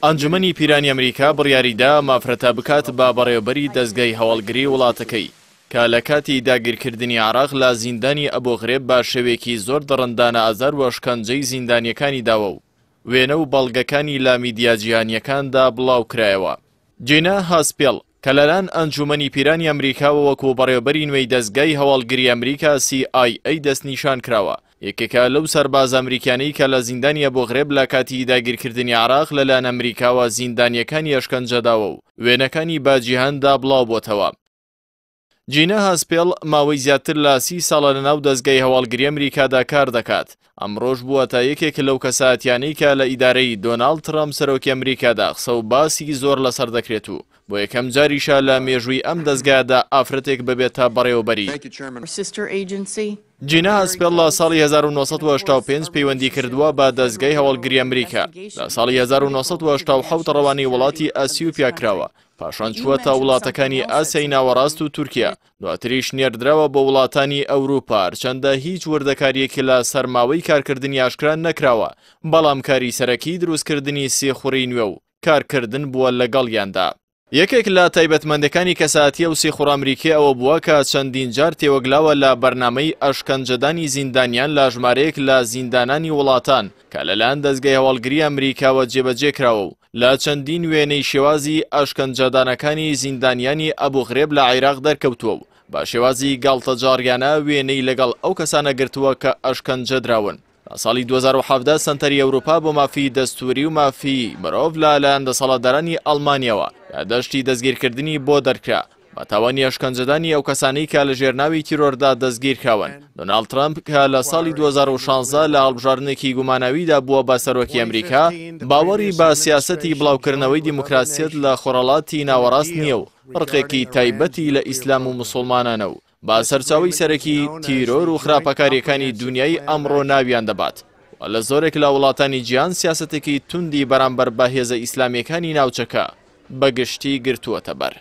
ئەنجومەنی پیرانی ئەمریکا بڕیاریدا مافرەتە بکات بە بەڕێوەبەری دەستگای هەواڵگری وڵاتەکەی کە لە کاتی داگیرکردنی عێراق لە زیندانی ئەبو غرێب بە شێوەیەکی زۆر دڕندانە ئازار و شکنجەی زیندانیەکانی داوە و وێنە و بەڵگەکانی لە میدیا جیهانیەکاندا بڵاو کرایەوە. جینا هاسپێڵ کە لەلایەن ئەنجومەنی پیرانی ئەمریکاوە وەکو بەڕێوەبەری نوێی دەستگای هەواڵگری ئەمریکا CIA دەستنیشان کراوە. یەکێکە لەو سەرباز ئەمریکانەی کە لە زیندانی ئەبو غرێب لە کاتی داگیرکردنی عێراق لەلایەن ئەمریکاوە زیندانیەکانی ئەشکەنجەداوە و وێنەکانی بە جیهاندا بڵاو بۆتەوە. جینا هاسپێڵ ماوەی زیاتر لە 30 ساڵە لەناو دەستگای هەواڵگری ئەمریکادا کار دەکات. ئەمڕۆژ بووە تا یەکێک لەو کەساتیانەی کە لە ئیدارەی دۆناڵد ترامپ سەرۆکی ئەمریکادا قسە و باسی زۆر لەسەر دەکرێت و بۆ یەکەم جاریشە لە مێژووی ئەم دەستگادا ئافرەتێک ببێتە بەڕێوەبەری. جینا هاسپێڵ لە ساڵی 1985 پەیوەندی کردووە بە دەستگای هەواڵگری ئەمریکا. لە ساڵی 1970 ڕەوانەی وڵاتی ئەسیوپیا کراوە. پاشان چووەتە وڵاتەکانی ئاسیای ناوەڕاست و تورکیا. دواتریش نێردراوە بۆ وڵاتانی ئەوروپا چەندە هیچ وردەکاریەکی لە سەرماوەی کارکردنی ئاشکران نەکراوە، بەڵام کاری سەرەکی دروستکردنی سێخوڕی نوێ و کارکردن بووە لەگەڵیاندا. یەکێک لە تایبەتمەندەکانی کەساتیە و سێخوڕ ئەمریکی ئەوە بووە کە چەندین جار تێوەگلاوە لە بەرنامەی ئەشکەنجەدانی زیندانیان لە ژمارەیەک لە زیندانانی وڵاتان کە لەلایەن دەستگای هەواڵگری ئەمریکاوە جێبەجێ کراوە و لە چەندین وێنەی شێوازی ئەشکەنجەدانەکانی زیندانیانی ئەبو غرێب لە عێراق دەرکەوتووە و بە شێوازی گاڵتەجاڕیانە وێنەی لەگەڵ ئەو کەسانە گرتووە کە ئەشکەنجە دراون. لە ساڵی 2017 سەنتەری ئەوروپا بۆ مافی دەستوری و مافی مرۆڤ لەلایەن دەسەڵاتدارانی ئەڵمانیەوە یادداشتی دەستگیرکردنی بۆ دەرکرا بە تاوانی ئەشکەنجەدانی ئەو کەسانەی کە لە ژێرناوی تیرۆردا دەستگیر کراون. دۆناڵد ترامپ کە لە ساڵی 2016 لە هەڵبژاردنێکی گوماناویدا بووە بە سەرۆکی ئەمریکا باوەڕی بە سیاسەتی بڵاوکردنەوەی دیموکراسیەت لە خۆڕەڵاتی ناوەڕاست نییە و ڕقێکی تایبەتی لە ئیسلام و مسڵمانانە و با سەرچاوی سەرەکی تیرۆر و خراپەکاریەکانی دنیای ئەمڕۆ ناویان دەبات. لە زۆرێک لە وڵاتانی جیهان سیاسەتێکی توندی بەرامبەر بە هێزە ئیسلامیەکانی ناوچەکە بەگشتی گرتووەتە بەر.